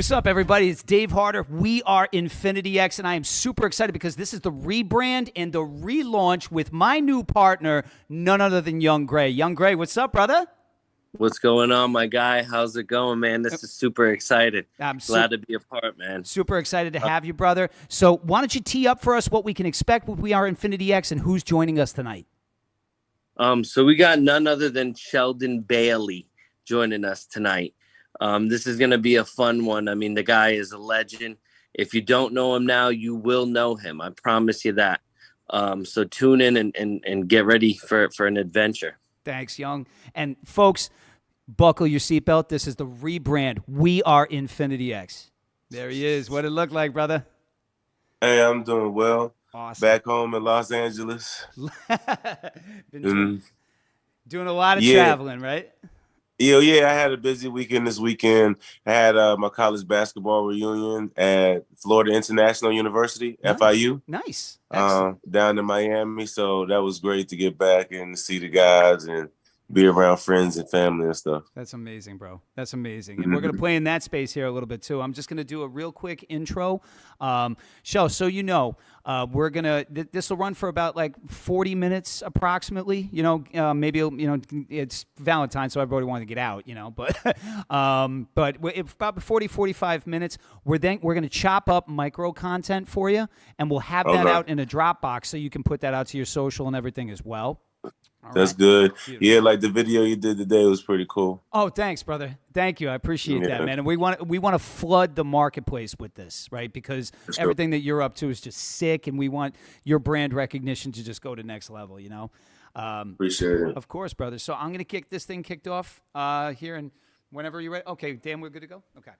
What's up, everybody? It's Dave Harder. We are Infinity X, and I am super excited because this is the rebrand and the relaunch with my new partner, none other than Young Gray. Young Gray, what's up, brother? What's going on, my guy? How's it going, man? This is super excited. I'm Glad to be a part, man. Super excited to have you, brother. So why don't you tee up for us what we can expect with We Are Infinity X and who's joining us tonight? So we got none other than Sheldon Bailey joining us tonight. This is going to be a fun one. I mean, the guy is a legend. If you don't know him now, you will know him. I promise you that. So tune in and get ready for an adventure. Thanks, Young. And folks, buckle your seatbelt. This is the rebrand. We Are Infinity X. There he is. What it look like, brother? Hey, I'm doing well. Awesome. Back home in Los Angeles. Been doing a lot of traveling, right? Yeah, I had a busy weekend this weekend. I had my college basketball reunion at Florida International University, Nice. FIU. Nice. Down in Miami. So that was great to get back and see the guys and be around friends and family and stuff. That's amazing, bro. That's amazing. And we're going to play in that space here a little bit too. I'm just going to do a real quick intro. Shell, so you know, we're going to, this will run for about like 40 minutes approximately, maybe, it's Valentine's, so everybody wanted to get out, but if about 40, 45 minutes, we're going to chop up micro content for you, and we'll have that out in a Dropbox so you can put that out to your social and everything as well. That's good. Beautiful. Yeah, like the video you did today was pretty cool. Oh, thanks, brother. Thank you. I appreciate that, man. And we want to flood the marketplace with this, right? Because everything that you're up to is just sick, and we want your brand recognition to just go to next level, Appreciate it. Of course, brother. So I'm going to kick this thing kicked off here, and whenever you're ready. Okay, Dan, we're good to go? Okay.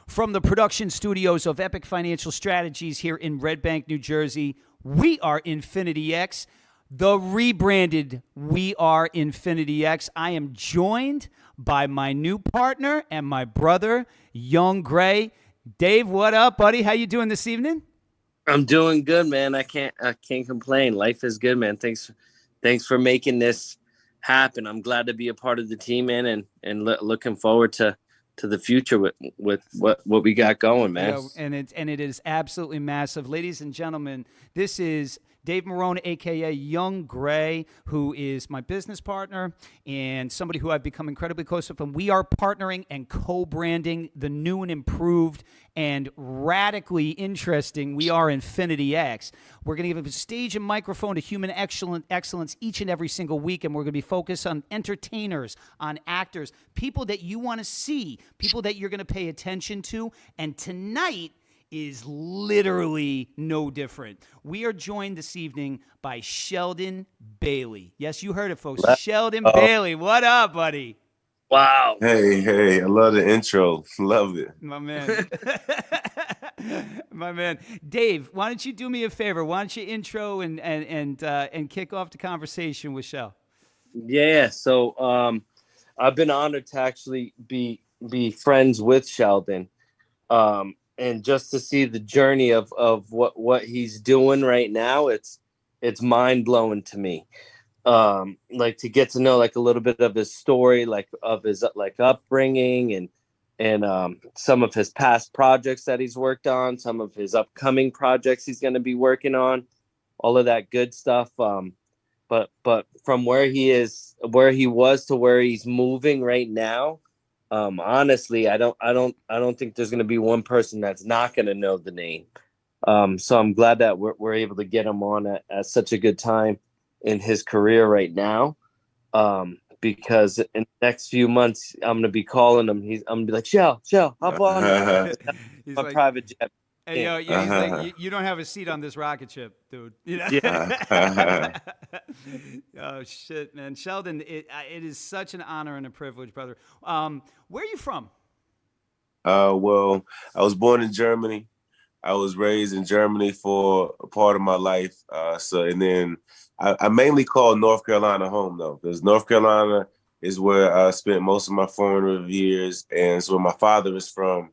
From the production studios of Epic Financial Strategies here in Red Bank, New Jersey, we are Infinity X. The rebranded We Are Infinity X. I am joined by my new partner and my brother, Young Gray. Dave, what up, buddy? How you doing this evening? I'm doing good, man. I can't complain. Life is good, man. Thanks for making this happen. I'm glad to be a part of the team, man, and looking forward to the future with what we got going, man. And it is absolutely massive. Ladies and gentlemen, this is Dave Marone, a.k.a. Young Gray, who is my business partner and somebody who I've become incredibly close with. And we are partnering and co-branding the new and improved and radically interesting We Are Infinity X. We're going to give a stage and microphone to human excellence each and every single week, and we're going to be focused on entertainers, on actors, people that you want to see, people that you're going to pay attention to. And tonight is literally no different. We are joined this evening by Sheldon Bailey. Yes, you heard it, folks. Sheldon Bailey. What up, buddy? Wow. Hey, I love the intro. Love it. My man. My man. Dave, why don't you do me a favor? Why don't you intro and kick off the conversation with Shell? Yeah, so I've been honored to actually be friends with Sheldon. And just to see the journey of what he's doing right now, it's mind blowing to me. Like to get to know like a little bit of his story, like of his like upbringing and some of his past projects that he's worked on, some of his upcoming projects he's going to be working on, all of that good stuff. But from where he was to where he's moving right now. Honestly, I don't think there's going to be one person that's not going to know the name. So I'm glad that we're able to get him on at such a good time in his career right now. Because in the next few months, I'm going to be calling him. I'm going to be like, Shell, hop on He's a like, private jet. Hey, yo, yeah, he's like, you don't have a seat on this rocket ship, dude. Yeah. Oh, shit, man. Sheldon, it is such an honor and a privilege, brother. Where are you from? Well, I was born in Germany. I was raised in Germany for a part of my life. And then I mainly call North Carolina home, though, because North Carolina is where I spent most of my formative years, and it's where my father is from,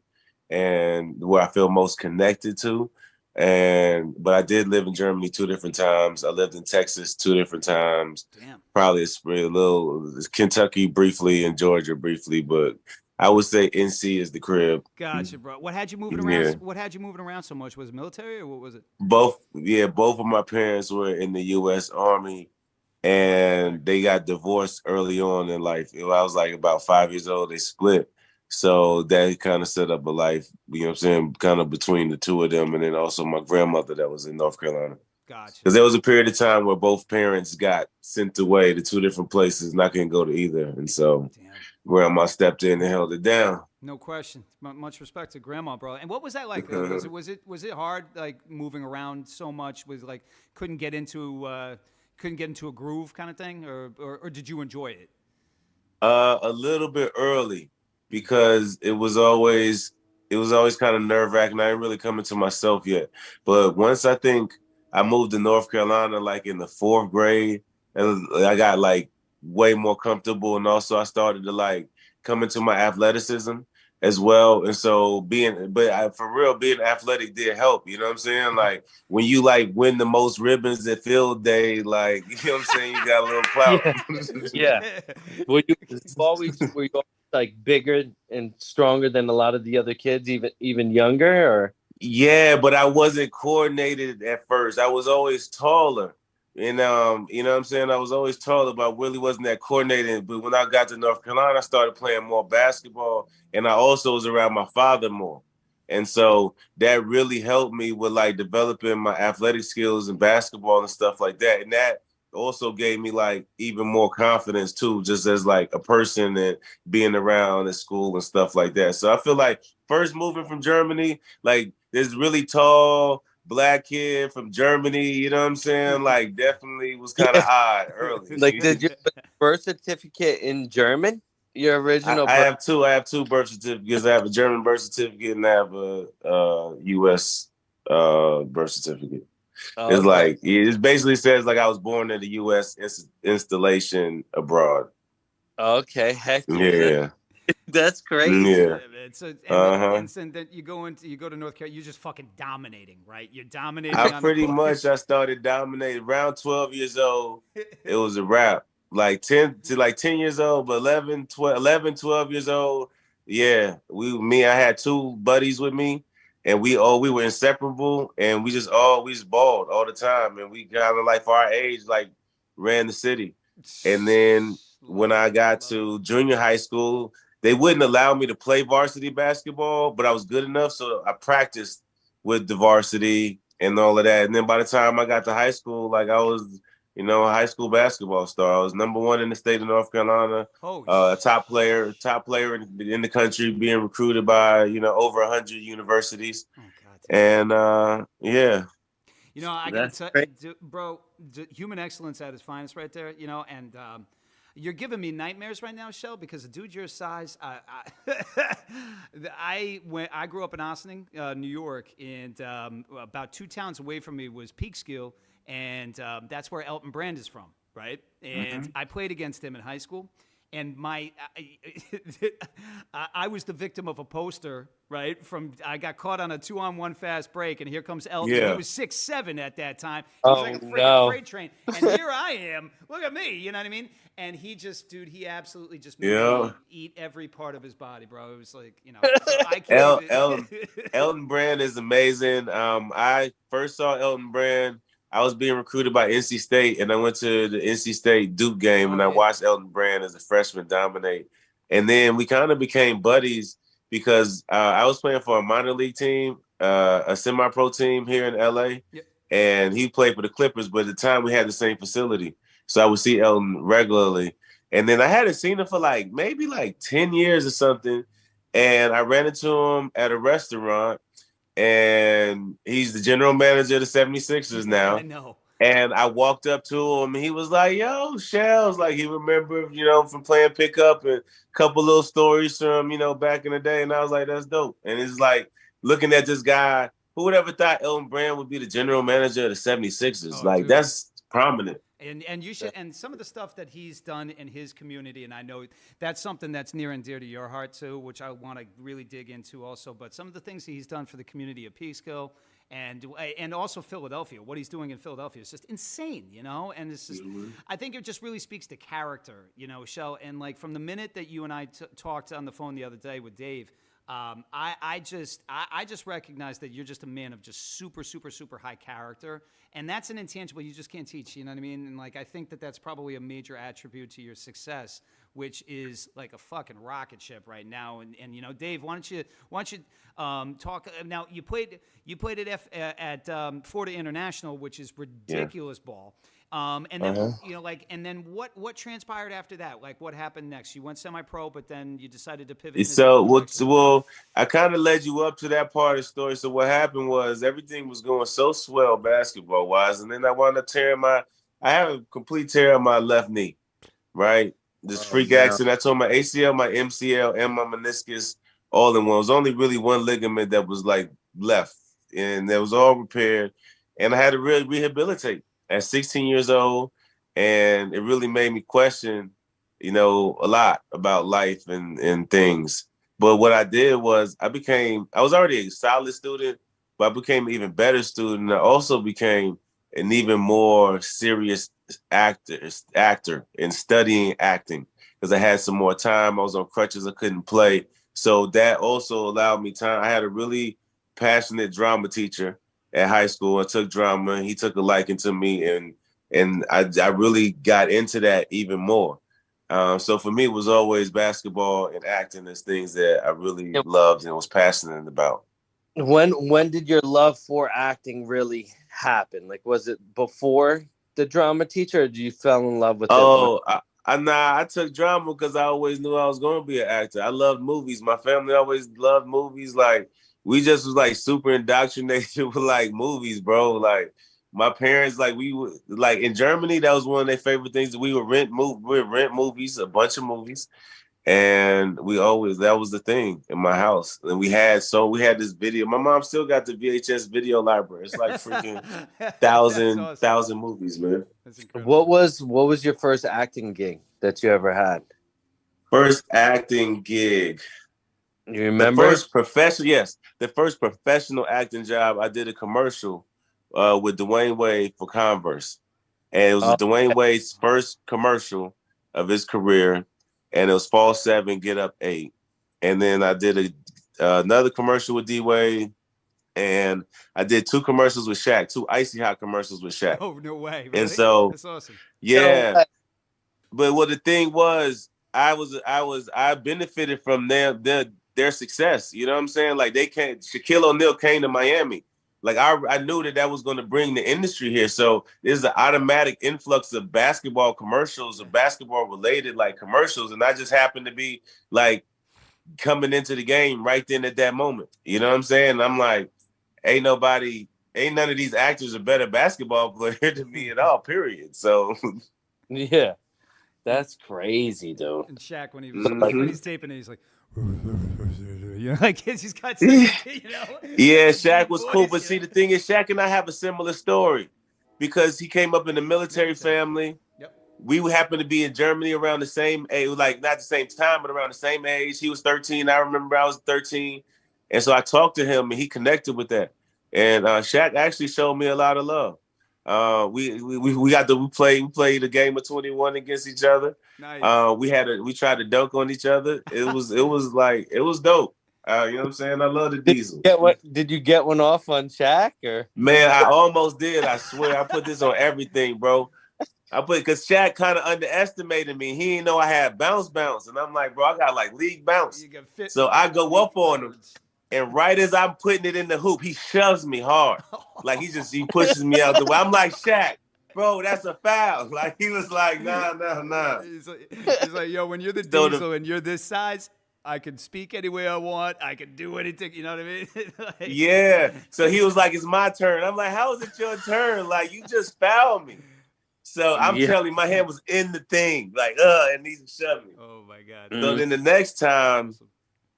and where I feel most connected to. But I did live in Germany 2 different times. I lived in Texas 2 different times. Damn. Probably a little Kentucky briefly and Georgia briefly, but I would say NC is the crib. Gotcha, bro. What had you moving around? Yeah. What had you moving around so much? Was it military or what was it? Both of my parents were in the U.S. Army, Okay. and they got divorced early on in life. I was like about 5 years old. They split, so that kind of set up a life. You know what I'm saying? Kind of between the two of them, and then also my grandmother that was in North Carolina. Gotcha. Because there was a period of time where both parents got sent away to two different places, and I couldn't go to either. And so Damn. grandma stepped in and held it down. No question. Much respect to grandma, bro. And what was that like? Was it hard, like moving around so much? Was like couldn't get into a groove kind of thing, or did you enjoy it? A little bit early because it was always kind of nerve wracking. I didn't really come into myself yet. But once I think I moved to North Carolina, like in the fourth grade, and I got like way more comfortable, and also I started to like come into my athleticism as well. And so for real, being athletic did help. You know what I'm saying? Like when you like win the most ribbons at field day, like you know what I'm saying, you got a little clout. Yeah. Yeah. Were you always like bigger and stronger than a lot of the other kids, even younger, or? Yeah, but I wasn't coordinated at first. I was always taller. And you know what I'm saying? I was always taller, but I really wasn't that coordinated. But when I got to North Carolina, I started playing more basketball, and I also was around my father more. And so that really helped me with like developing my athletic skills and basketball and stuff like that. And that also gave me like even more confidence too, just as like a person and being around at school and stuff like that. So I feel like first moving from Germany, like this really tall black kid from Germany, you know what I'm saying? Like definitely was kind of Yeah. odd early. Like, did your birth certificate in German? Your I, original I birth? have two. I have two birth certificates. I have a German birth certificate and I have a U.S. Birth certificate. It's Okay. like it basically says like I was born in the U.S. Installation abroad. Okay. Heck yeah. Yeah, That's crazy. yeah. Yeah, man. So and then Uh-huh. instant that you go to North Carolina, you're just fucking dominating, right? You're I dominating on the pretty court. much I started dominating around 12 years old. It was a wrap. Like 10 years old, but 12 years old. Yeah, I had two buddies with me, and we were inseparable, and we just balled all the time, and we kind of like for our age like ran the city. And then when Love it. I got Love it. to junior high school, they wouldn't allow me to play varsity basketball, but I was good enough, so I practiced with the varsity and all of that. And then by the time I got to high school, like I was, a high school basketball star. I was number one in the state of North Carolina, Oh, a top player in the country, being recruited by over 100 universities. oh God damn. And yeah, I gotta That's tell, great. bro, human excellence at its finest, right there. And you're giving me nightmares right now, Shell, because a dude your size, I grew up in Ossining, New York, and about two towns away from me was Peekskill, and that's where Elton Brand is from, right? And I played against him in high school. And I was the victim of a poster, right? I got caught on a 2-on-1 fast break, and here comes Elton. He yeah, was 6'7" at that time. He was like Oh a freaking no. freight train. And here I am. Look at me. You know what I mean? And he absolutely just made yeah. me eat every part of his body, bro. It was like, so I can't El, even. Elton, Elton Brand is amazing. I first saw Elton Brand. I was being recruited by NC State, and I went to the NC State Duke game, Oh and I yeah. watched Elton Brand as a freshman dominate. And then we kind of became buddies because I was playing for a minor league team, a semi-pro team here in LA, Yep. and he played for the Clippers. But at the time, we had the same facility, so I would see Elton regularly. And then I hadn't seen him for like maybe like 10 years or something. And I ran into him at a restaurant, and he's the general manager of the 76ers Yeah, I now. know. And I walked up to him, and he was like, "Yo, Shells," like he remembered, from playing pickup and a couple little stories from, back in the day. And I was like, "That's dope." And it's like looking at this guy, who would ever thought Elton Brand would be the general manager of the 76ers? Oh, Like dude. that's prominent. And you should, and some of the stuff that he's done in his community, and I know that's something that's near and dear to your heart too, which I want to really dig into also. But some of the things that he's done for the community of Peekskill and also Philadelphia. What he's doing in Philadelphia is just insane, you know. And it's just, I think it just really speaks to character, you know, Shell. And like from the minute that you and I talked on the phone the other day with Dave, I just recognize that you're just a man of just super, super, super high character, and that's an intangible you just can't teach. You know what I mean? And like I think that that's probably a major attribute to your success, which is like a fucking rocket ship right now. And you know, Dave, why don't you talk now? You played at Florida International, which is ridiculous ball. And then you know, like, and then what transpired after that? Like, what happened next? You went semi-pro, but then you decided to pivot. So, well, I kind of led you up to that part of the story. So, what happened was everything was going so swell basketball wise, and then I wound up I have a complete tear on my left knee, right? This freak accident. I tore my ACL, my MCL, and my meniscus all in one. It was only really one ligament that was like left, and it was all repaired, and I had to really rehabilitate at 16 years old, and it really made me question, you know, a lot about life and things. But what I did was I was already a solid student, but I became an even better student. I also became an even more serious actor in studying acting because I had some more time. I was on crutches. I couldn't play. So that also allowed me time. I had a really passionate drama teacher at high school. I took drama. He took a liking to me, and I really got into that even more. So for me, it was always basketball and acting as things that I really loved and was passionate about. When did your love for acting really happen? Like, was it before the drama teacher, or did you fell in love with it? I took drama because I always knew I was going to be an actor. I loved movies. My family always loved movies. Like, we just was like super indoctrinated with like movies, bro. Like my parents, like we would like in Germany, that was one of their favorite things. We would rent movies, a bunch of movies. And that was the thing in my house. And we had this video. My mom still got the VHS video library. It's like freaking thousand movies, man. That's incredible. What was your first acting gig that you ever had? First acting gig. You remember? The first professional acting job. I did a commercial with Dwayne Wade for Converse. And it was Dwayne Wade's first commercial of his career. And it was Fall 7, Get Up 8. And then I did another commercial with D-Wade. And I did 2 commercials with Shaq, 2 Icy Hot commercials with Shaq. Oh, no way. Really? And so, that's awesome. Yeah. No, but what the thing was, I benefited from their success. You know what I'm saying? Like Shaquille O'Neal came to Miami. Like I knew that was going to bring the industry here. So there's an automatic influx of basketball commercials or basketball related like commercials. And I just happened to be like coming into the game right then at that moment. You know what I'm saying? And I'm like, ain't none of these actors a better basketball player than me at all, period. So yeah, that's crazy, dude. And Shaq, when he's taping it, he's like, you know, like he's got, you know. Yeah, Shaq was cool, but see, the thing is, Shaq and I have a similar story because he came up in a military family. Yep. We happened to be in Germany around the same age, like not the same time, but around the same age. He was 13. I remember I was 13, and so I talked to him, and he connected with that. And Shaq actually showed me a lot of love. We played a game of 21 against each other. Nice. We tried to dunk on each other. It was dope. You know what I'm saying? I love the Diesel. Did you get one off on Shaq or? Man, I almost did. I swear, I put this on everything, bro. Because Shaq kind of underestimated me. He didn't know I had bounce, and I'm like, bro, I got like league bounce. So I go up on him. And right as I'm putting it in the hoop, he shoves me hard. Like he pushes me out the way. I'm like, Shaq, bro, that's a foul. Like he was like, nah. He's like, yo, when you're the Diesel and you're this size, I can speak any way I want. I can do anything. You know what I mean? Like, yeah. So he was like, it's my turn. I'm like, how is it your turn? Like you just fouled me. So I'm telling you, my hand was in the thing, like, and he shoved me. Oh my God. So then the next time,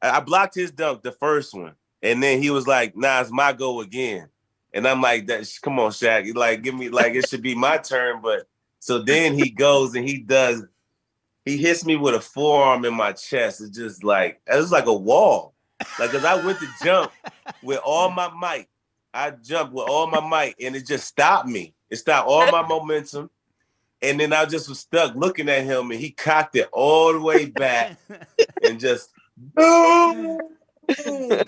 I blocked his dunk, the first one. And then he was like, nah, it's my go again. And I'm like, come on, Shaq. Like, give me, like, it should be my turn. But so then he goes and he hits me with a forearm in my chest. It's just like, it was like a wall. Like, cause I went to jump with all my might. I jumped with all my might, and it just stopped me. It stopped all my momentum. And then I just was stuck looking at him, and he cocked it all the way back and just boom. The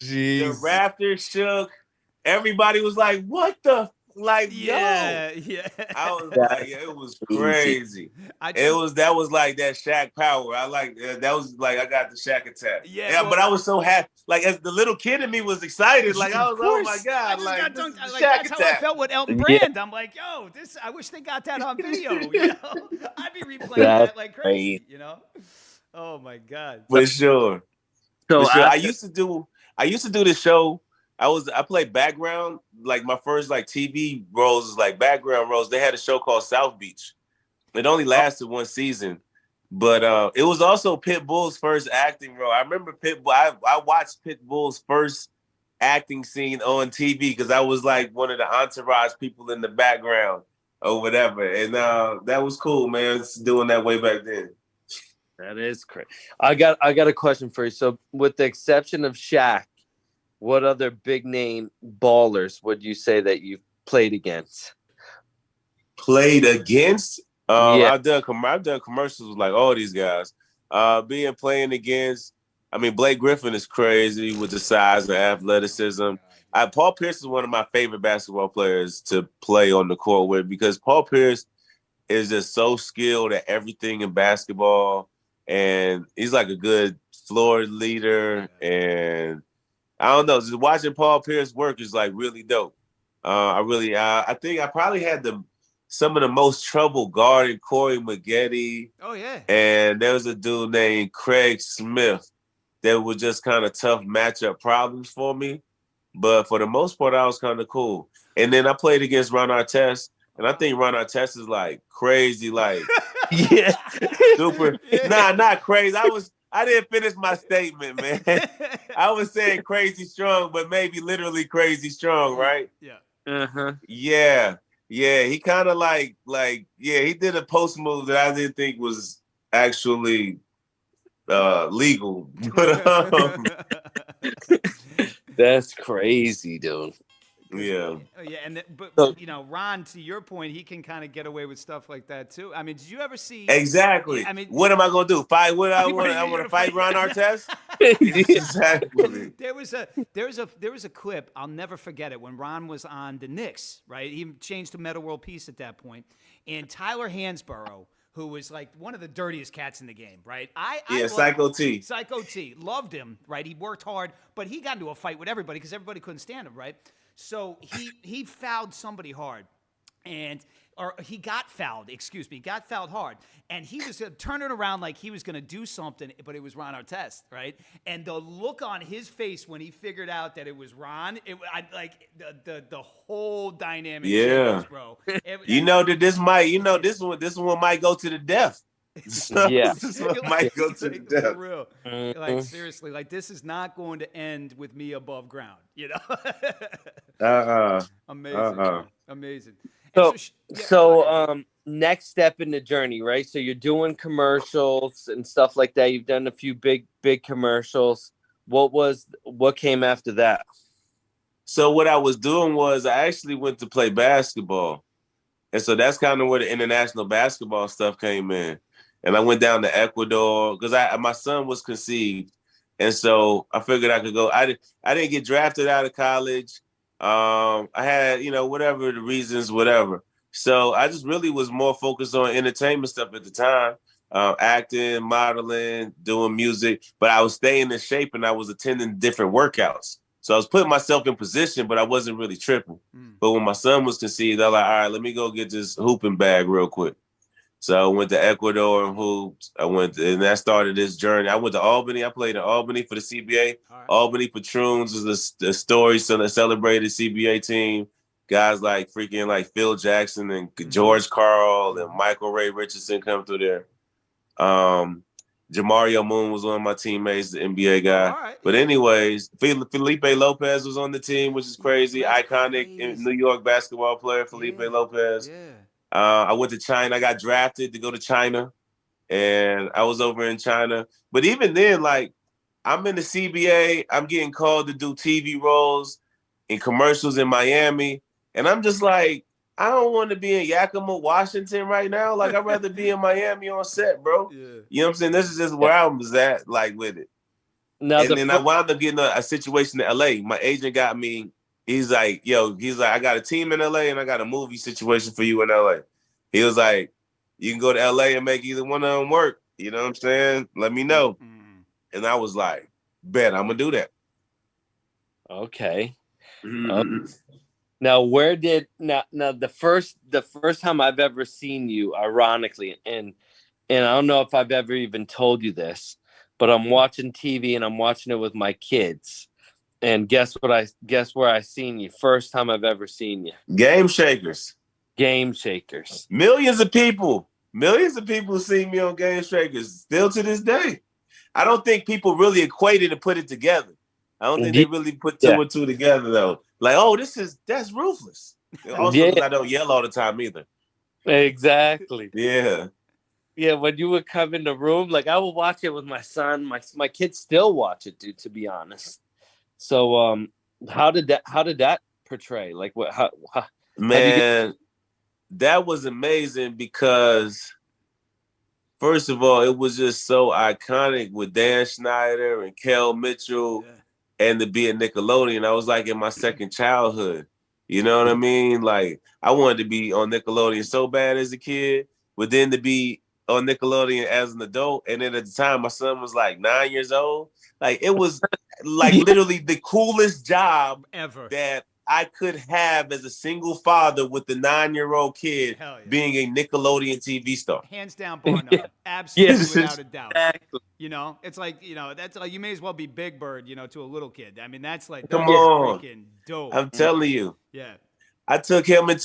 Jeez. rafters shook. Everybody was like, "What the yo?" Yeah. I was like, That's it was crazy. crazy. That was like that Shaq power. I like that was like I got the Shaq attack. Yeah, But I was so happy. Like as the little kid in me was excited. Like I of was, oh my course. I god, just like got this dunked. is the Like Shaq that's how I attack. felt with Elton Yeah. Brand. I'm like, yo, this. I wish they got that on video. You know, I'd be replaying That's that like crazy. crazy. You know. Oh my god. For sure. So For sure. I after, used to do the show. I played background. Like my first like TV roles is like background roles. They had a show called South Beach. It only lasted one season. But it was also Pitbull's first acting role. I remember Pitbull. I watched Pitbull's first acting scene on TV because I was like one of the entourage people in the background or whatever. And that was cool, man. Doing that way back then. that is crazy. I got a question for you. So, with the exception of Shaq, what other big name ballers would you say that you've played against? Played against. Yeah. I've done commercials with like all these guys. Playing against. I mean, Blake Griffin is crazy with the size and athleticism. Paul Pierce is one of my favorite basketball players to play on the court with because Paul Pierce is just so skilled at everything in basketball, and he's like a good floor leader. And I don't know, just watching Paul Pierce work is like really dope. I think I probably had some of the most trouble guarding Corey Maggette. Oh yeah. And there was a dude named Craig Smith that was just kind of tough matchup problems for me. But for the most part, I was kind of cool. And then I played against Ron Artest, and I think Ron Artest is like crazy, like Yeah. super. Nah, not crazy. I didn't finish my statement, man. I was saying crazy strong, but maybe literally crazy strong, right? Yeah. Uh-huh. Yeah. He kind of he did a post move that I didn't think was actually legal. But That's crazy, dude. yeah. Oh, yeah, but So- you know, Ron, to your point, he can kind of get away with stuff like that too. I mean, did you ever see? Exactly. Yeah, I mean, what am I gonna do? Fight? What I What want? are you I want gonna to fight fight? Ron Artest. Exactly. There was a clip, I'll never forget it, when Ron was on the Knicks, right? He changed to Meta World Peace at that point, and Tyler Hansborough, who was like one of the dirtiest cats in the game, right? Psycho T. Psycho T. Loved him, right? He worked hard, but he got into a fight with everybody because everybody couldn't stand him, right? So he fouled somebody hard. Or he got fouled, got fouled hard. And he was turning around like he was going to do something, but it was Ron Artest, right? And the look on his face when he figured out that it was Ron, the whole dynamic changed, bro. You know that this one might go to the death. So Yeah. this one might go to the death. For real. Like, seriously, like, this is not going to end with me above ground, you know? Amazing. man. Amazing. And So next step in the journey, right? So you're doing commercials and stuff like that. You've done a few big commercials. What came after that? So what I was doing was I actually went to play basketball. And so that's kind of where the international basketball stuff came in. And I went down to Ecuador because my son was conceived. And so I figured I could go. I didn't get drafted out of college. I had, whatever the reasons, whatever. So I just really was more focused on entertainment stuff at the time, acting, modeling, doing music. But I was staying in shape and I was attending different workouts. So I was putting myself in position, but I wasn't really tripping. But when my son was conceived, I was like, all right, let me go get this hooping bag real quick. So I went to Ecuador and hooped. And that started this journey. I went to Albany. I played in Albany for the CBA. Right. Albany Patroons is the story celebrated CBA team. Guys like freaking like Phil Jackson and George Karl and Michael Ray Richardson come through there. Jamario Moon was one of my teammates, the NBA guy. Right. But anyways, Felipe Lopez was on the team, which is crazy. Iconic New York basketball player, Felipe Lopez. Yeah. I went to China. I got drafted to go to China, and I was over in China. But even then, like, I'm in the CBA. I'm getting called to do TV roles. in commercials in Miami. And I'm just like, I don't want to be in Yakima, Washington right now. Like, I'd rather be in Miami on set, bro. Yeah. You know what I'm saying? This is just where I was at, like, with it. Now And then I wound up getting a situation in LA. My agent got me, he's like, I got a team in LA and I got a movie situation for you in LA. He was like, you can go to LA and make either one of them work. You know what I'm saying? Let me know. And I was like, bet, I'm going to do that. Okay. Mm-hmm. Now, where did the first time I've ever seen you, ironically, and I don't know if I've ever even told you this, but I'm watching TV and I'm watching it with my kids. And guess where I seen you? First time I've ever seen you. Game Shakers. Game Shakers. Millions of people see me on Game Shakers still to this day. I don't think people really equated and put it together. I don't think they really put two and two together though. Like, oh, that's Ruthless. Also, because I don't yell all the time either. Exactly. Yeah. Yeah, when you would come in the room, like I would watch it with my son. My kids still watch it, dude, to be honest. So how did that portray? Like what how Man, that was amazing because first of all, it was just so iconic with Dan Schneider and Kel Mitchell and to be a Nickelodeon. I was like in my second childhood. You know what I mean? Like I wanted to be on Nickelodeon so bad as a kid, but then to be on Nickelodeon as an adult. And then at the time, my son was like 9 years old. Like it was like literally the coolest job ever that I could have as a single father with the 9-year-old kid being a Nickelodeon TV star. Hands down, bar none. Absolutely, without a doubt. Exactly. You know, it's like, that's like, you may as well be Big Bird, to a little kid. I mean, that's like, Come on. freaking dope. I'm telling you. Yeah. I took him and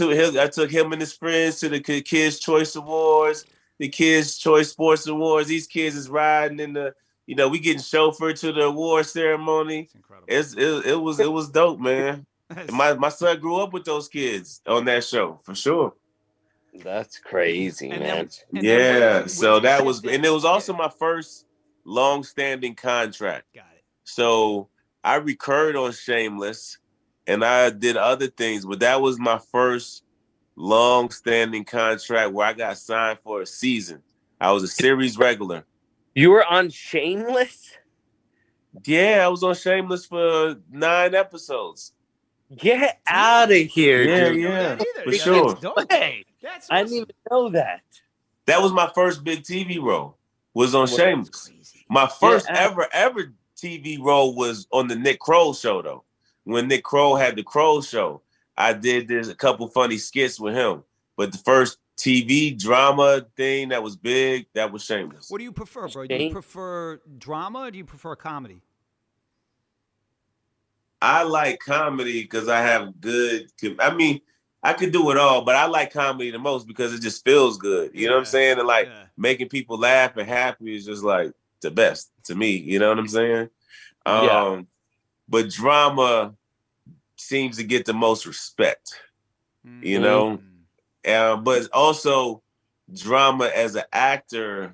his friends to the Kids' Choice Awards, the Kids' Choice Sports Awards. These kids is riding in the, we getting chauffeured to the award ceremony. It's incredible. It was dope, man. My son grew up with those kids on that show for sure. That's crazy, man. So that was, and it was also my first long-standing contract. Got it. So I recurred on Shameless. And I did other things, but that was my first long-standing contract where I got signed for a season. I was a series regular. You were on Shameless? Yeah, I was on Shameless for 9 episodes. Get out of here, dude. Yeah, for sure. Hey, that's awesome. I didn't even know that. That was my first big TV role. Was on Shameless. My first ever TV role was on the Nick Kroll show, though. When Nick Kroll had the Kroll show, I did a couple funny skits with him. But the first TV drama thing that was big, that was Shameless. What do you prefer, bro? Do you prefer drama or do you prefer comedy? I like comedy because I have good, I could do it all, but I like comedy the most because it just feels good. You know what I'm saying? And like making people laugh and happy is just like the best to me. You know what I'm saying? But drama seems to get the most respect, but also drama as an actor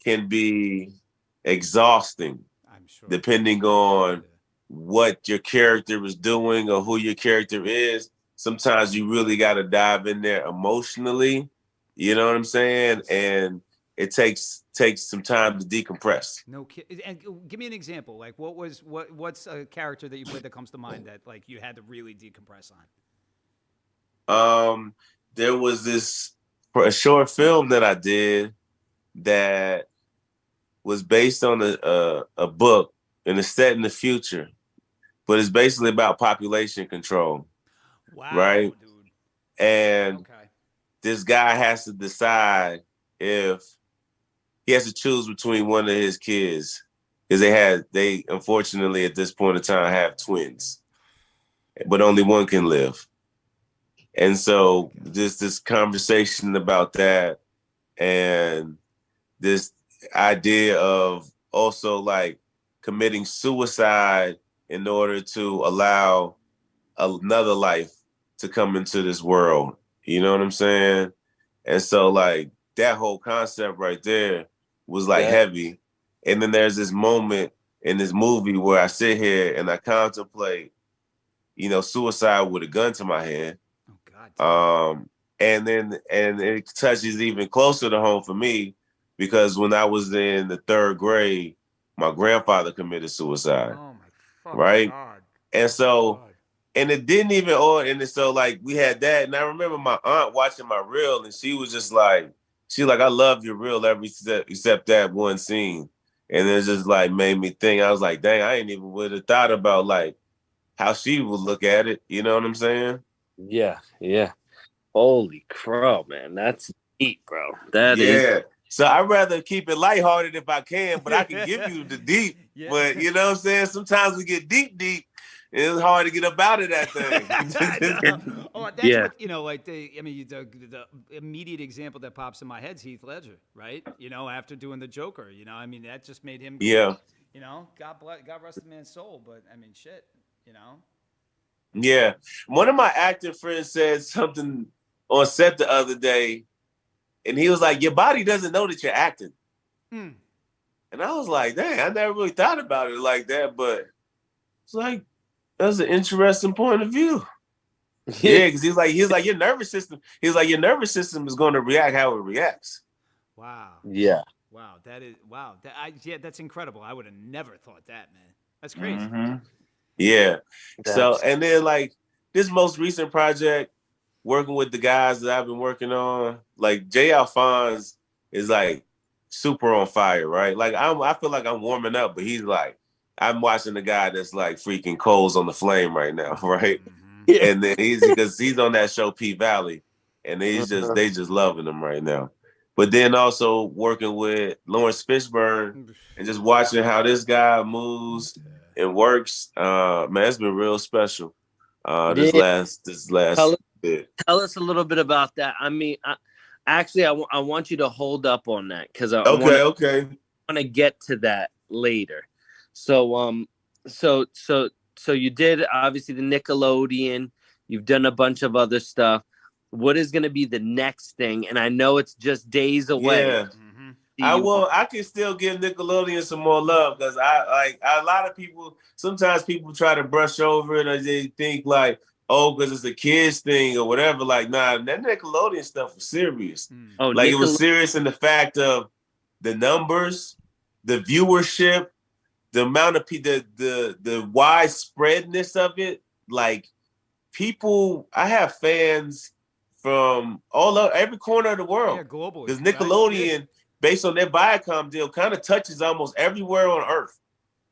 can be exhausting, I'm sure, depending on what your character is doing or who your character is. Sometimes you really got to dive in there emotionally, you know what I'm saying? And it takes some time to decompress. No kid. And give me an example. Like, what's a character that you played that comes to mind that like you had to really decompress on? There was a short film that I did that was based on a book and it's set in the future, but it's basically about population control. Wow, right? Dude. And this guy has to decide if he has to choose between one of his kids because they unfortunately at this point in time have twins, but only one can live. And so just this conversation about that and this idea of also like committing suicide in order to allow another life to come into this world. You know what I'm saying? And so like that whole concept right there was like heavy. And then there's this moment in this movie where I sit here and I contemplate suicide with a gun to my head. Oh God. Damn. And it touches even closer to home for me because when I was in the 3rd grade, my grandfather committed suicide. Oh my fucking Right. God. And Oh my so, God. and it didn't even, or, and so like we had that. And I remember my aunt watching my reel and she was just like, I love your reel every step except that one scene. And it just like made me think, I was like, dang, I ain't even would have thought about like how she would look at it. You know what I'm saying? Yeah, yeah. Holy crow, man. That's deep, bro. That is. Yeah. So I'd rather keep it lighthearted if I can, but I can give you the deep. Yeah. But you know what I'm saying? Sometimes we get deep, and it's hard to get up out of that thing. Oh, that's Yeah. what like the immediate example that pops in my head is Heath Ledger, right? After doing the Joker, that just made him. Yeah. God rest the man's soul, but I mean, shit, you know. Yeah. One of my acting friends said something on set the other day, and he was like, your body doesn't know that you're acting. Mm. And I was like, dang, I never really thought about it like that, but it's like, that's an interesting point of view. Yeah, because he's like, your nervous system is going to react how it reacts. Wow. Yeah. Wow. That's incredible. I would have never thought that, man. That's crazy. Mm-hmm. Yeah. So, and then like this most recent project, working with the guys that I've been working on, like Jay Alphonse is like super on fire, right? Like I feel like I'm warming up, but he's like, I'm watching the guy that's like freaking coals on the flame right now, right? Mm-hmm. Yeah. And then because he's on that show P Valley, and they just loving him right now. But then also working with Lawrence Fishburne and just watching how this guy moves and works, man, it's been real special. This last bit. Tell us a little bit about that. I mean, I want you to hold up on that because I Okay. want to get to that later. So so you did obviously the Nickelodeon. You've done a bunch of other stuff. What is going to be the next thing? And I know it's just days away. Yeah. I can still give Nickelodeon some more love because a lot of people, sometimes people try to brush over it or they think like, oh, because it's a kids thing or whatever. Like, nah, that Nickelodeon stuff was serious. Oh, like it was serious in the fact of the numbers, the viewership, the amount of people, the widespreadness of it. Like people, I have fans from every corner of the world. Yeah, globally. Because Nickelodeon, right? Based on their Viacom deal, kind of touches almost everywhere on Earth.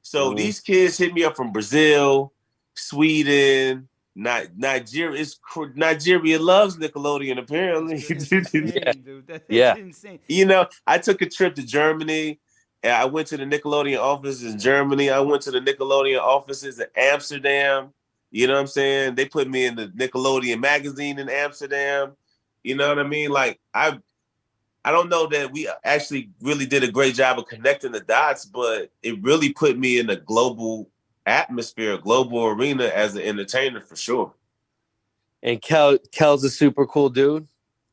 So these kids hit me up from Brazil, Sweden, Nigeria. Nigeria loves Nickelodeon, apparently. That's insane, dude. That's insane. I took a trip to Germany. And I went to the Nickelodeon offices in Germany. I went to the Nickelodeon offices in Amsterdam. You know what I'm saying? They put me in the Nickelodeon magazine in Amsterdam. You know what I mean? Like I don't know that we actually really did a great job of connecting the dots, but it really put me in a global atmosphere, a global arena as an entertainer for sure. And Kel's a super cool dude.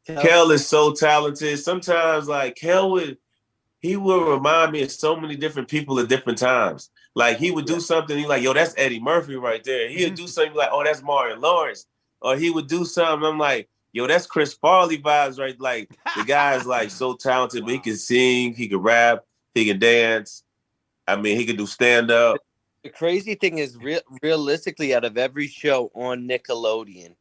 Kel is so talented. Sometimes like he would remind me of so many different people at different times. Like he would do something, he's like, yo, that's Eddie Murphy right there. He would do something like, oh, that's Martin Lawrence. Or he would do something, I'm like, yo, that's Chris Farley vibes, right? Like the guy is like so talented, but he can sing, he can rap, he can dance. I mean, he can do stand-up. The crazy thing is realistically out of every show on Nickelodeon,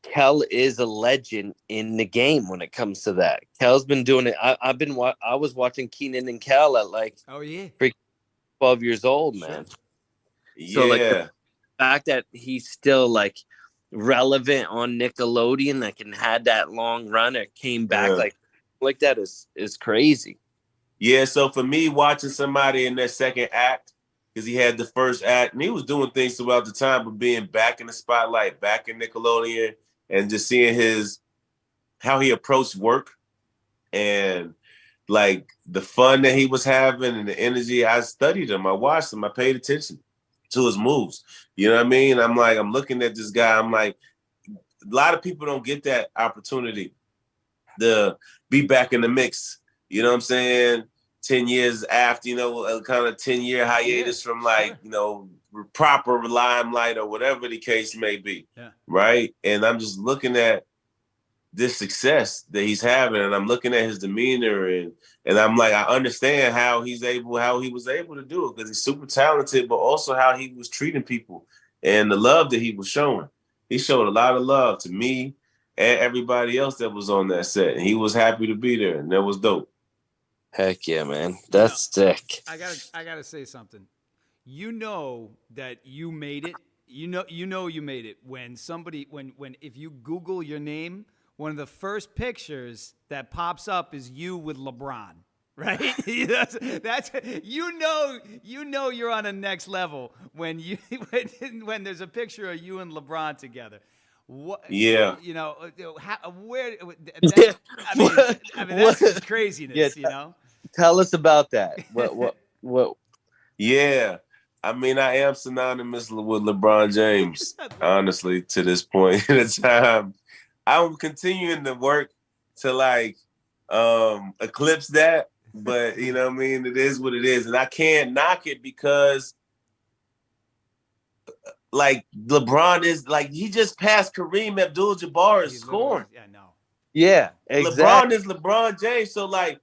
Kel is a legend in the game when it comes to that. Kel's been doing it. I was watching Keenan and Kel at like 12 years old, man. Yeah. So like the fact that he's still like relevant on Nickelodeon, that can had that long run, it came back like that is crazy. Yeah, so for me, watching somebody in their second act, because he had the first act, and he was doing things throughout the time, but being back in the spotlight, back in Nickelodeon, and just seeing how he approached work and like the fun that he was having and the energy. I studied him, I watched him, I paid attention to his moves. You know what I mean? I'm looking at this guy, I'm like, a lot of people don't get that opportunity to be back in the mix. You know what I'm saying? 10 years after, kind of 10-year hiatus from proper limelight or whatever the case may be. Yeah. Right. And I'm just looking at this success that he's having, and I'm looking at his demeanor, and I'm like, I understand how he was able to do it, because he's super talented, but also how he was treating people and the love that he was showing. He showed a lot of love to me and everybody else that was on that set, and he was happy to be there, and that was dope. Heck yeah, man. That's sick. I gotta say something. You know that you made it. You know you made it when somebody when if you Google your name, one of the first pictures that pops up is you with LeBron, right? that's you know you're on a next level when when there's a picture of you and LeBron together. What? Yeah. You know, where? That, I mean that's just craziness. Yeah, you know. Tell us about that. What? Yeah. I mean, I am synonymous with LeBron James, honestly, to this point in time. I'm continuing to work to like eclipse that, but you know what I mean? It is what it is. And I can't knock it because like LeBron is like, he just passed Kareem Abdul-Jabbar in scoring. Yeah, no. Yeah, exactly. LeBron is LeBron James. So like,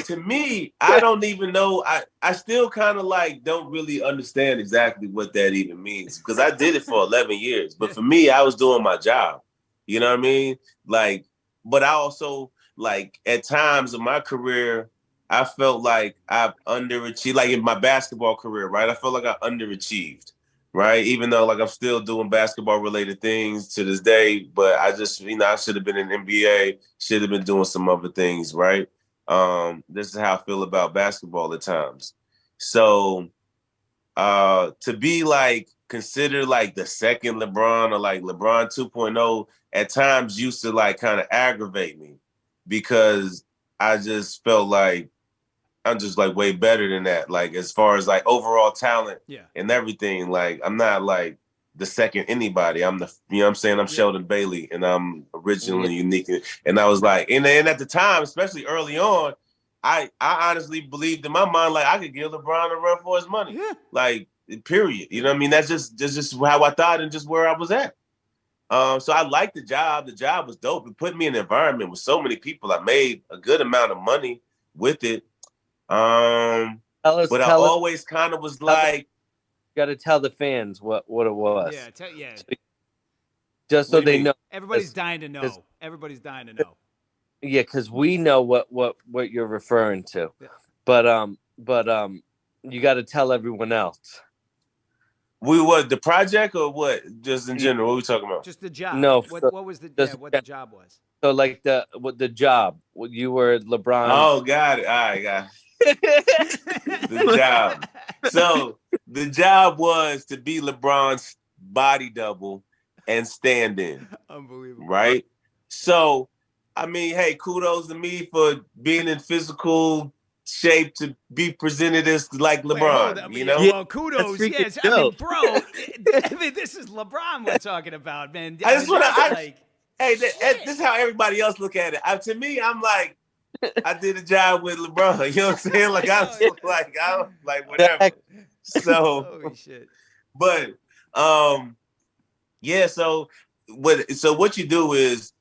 to me, I don't even know. I still kind of like don't really understand exactly what that even means, because I did it for 11 years. But for me, I was doing my job. You know what I mean? Like, but I also, like, at times in my career, I felt like I've underachieved, like in my basketball career, right? I felt like I underachieved, right? Even though, like, I'm still doing basketball related things to this day, but I just, I should have been in NBA, should have been doing some other things, right? This is how I feel about basketball at times. So, to be like considered like the second LeBron or like LeBron 2.0 at times used to like kind of aggravate me, because I just felt like I'm just like way better than that. Like, as far as like overall talent and everything, like I'm not like the second anybody. I'm the, you know what I'm saying? I'm Sheldon Bailey, and I'm originally unique. And I was like, and at the time, especially early on, I honestly believed in my mind, like I could give LeBron a run for his money. Yeah. Like, period. You know what I mean? That's just how I thought and just where I was at. So I liked the job. The job was dope. It put me in an environment with so many people. I made a good amount of money with it. But I always kind of was like, got to tell the fans what it was. Yeah, just so they know. Everybody's dying to know. Everybody's dying to know. Yeah, because we know what you're referring to, yeah. but you got to tell everyone else. What, the project or what? Just in general, what are we talking about? Just the job. No, what was the job was? So like the job. You were LeBron. Oh, got it. All right, got it. The job. So the job was to be LeBron's body double and stand in. Unbelievable. Right? So, I mean, hey, kudos to me for being in physical shape to be presented as like LeBron. You know? Well, kudos. Yes. I mean, bro, I mean, this is LeBron we're talking about, man. I just want to, hey, this is how everybody else look at it. To me, I'm like, I did a job with LeBron. You know what I'm sayI'm like, whatever. So, holy shit. But, yeah. So what you do is,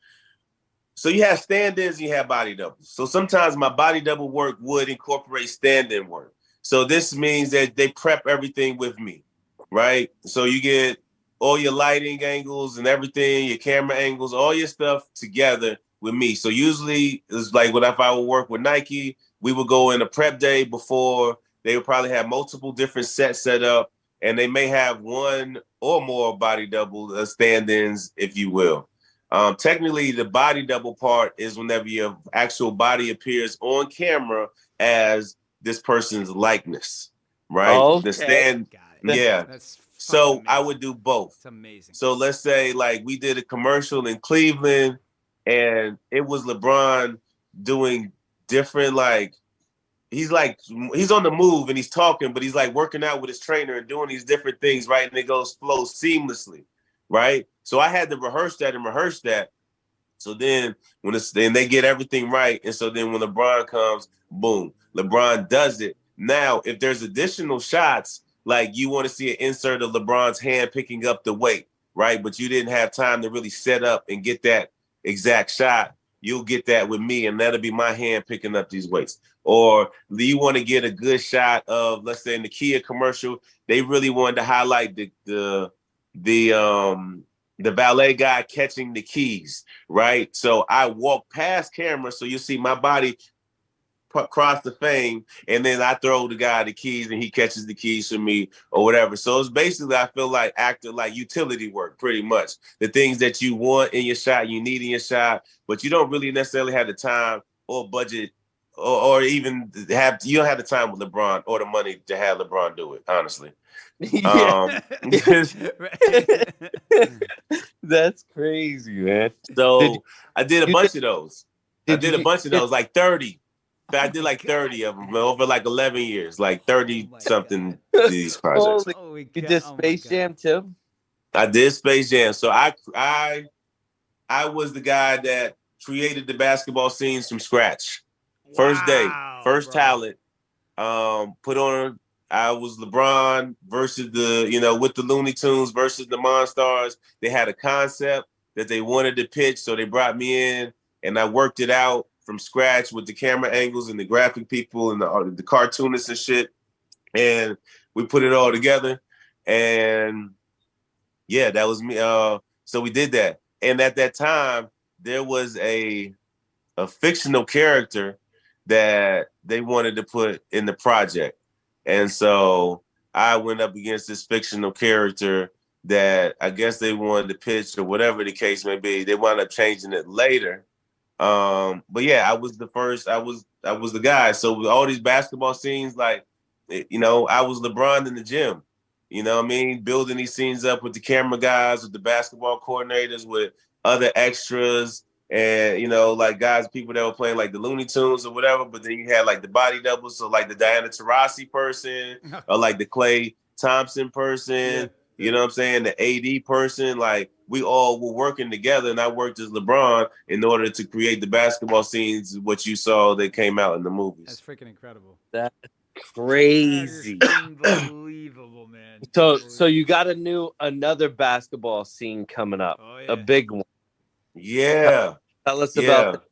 so you have stand-ins, you have body doubles. So sometimes my body double work would incorporate stand-in work. So this means that they prep everything with me, right? So you get all your lighting angles and everything, your camera angles, all your stuff together with me. So usually it's like, if I would work with Nike, we would go in a prep day before. They would probably have multiple different sets set up, and they may have one or more body double stand-ins, if you will. Technically, the body double part is whenever your actual body appears on camera as this person's likeness, right? Okay. The stand, yeah. That's so amazing. I would do both. It's amazing. So let's say like we did a commercial in Cleveland, and it was LeBron doing different, like, he's on the move and he's talking, but he's like working out with his trainer and doing these different things, right? And it flows seamlessly, right? So I had to rehearse that. So then then they get everything right. And so then when LeBron comes, boom, LeBron does it. Now, if there's additional shots, like you want to see an insert of LeBron's hand picking up the weight, right? But you didn't have time to really set up and get that exact shot. You'll get that with me, and that'll be my hand picking up these weights. Or you want to get a good shot of, let's say in the Kia commercial, they really wanted to highlight the valet guy catching the keys, right? So I walk past camera, so you see my body cross the fame, and then I throw the guy the keys, and he catches the keys for me or whatever. So it's basically, I feel like acting like utility work, pretty much. The things that you want in your shot, you need in your shot, but you don't really necessarily have the time or budget, or even you don't have the time with LeBron or the money to have LeBron do it, honestly. Yeah. That's crazy, man. So I did a bunch of those. Like 30. I did like 30 of them over like 11 years, like 30 something these projects. You did Space Jam too? I did Space Jam. So I was the guy that created the basketball scenes from scratch. First day, first talent. Put on, I was LeBron versus with the Looney Tunes versus the Monstars. They had a concept that they wanted to pitch, so they brought me in and I worked it out from scratch with the camera angles and the graphic people and the cartoonists and shit. And we put it all together. And yeah, that was me. So we did that. And at that time, there was a fictional character that they wanted to put in the project. And so I went up against this fictional character that I guess they wanted to pitch or whatever the case may be. They wound up changing it later. But yeah, I was the first. I was the guy. So with all these basketball scenes, like, I was LeBron in the gym. You know what I mean? Building these scenes up with the camera guys, with the basketball coordinators, with other extras, and like people that were playing like the Looney Tunes or whatever. But then you had like the body doubles, so like the Diana Taurasi person, or like the Klay Thompson person. Yeah. You know what I'm saying? The AD person, like we all were working together, and I worked as LeBron in order to create the basketball scenes, what you saw that came out in the movies. That's freaking incredible. That's crazy. That is unbelievable, man. So you got another basketball scene coming up, a big one. Yeah. Tell us about it.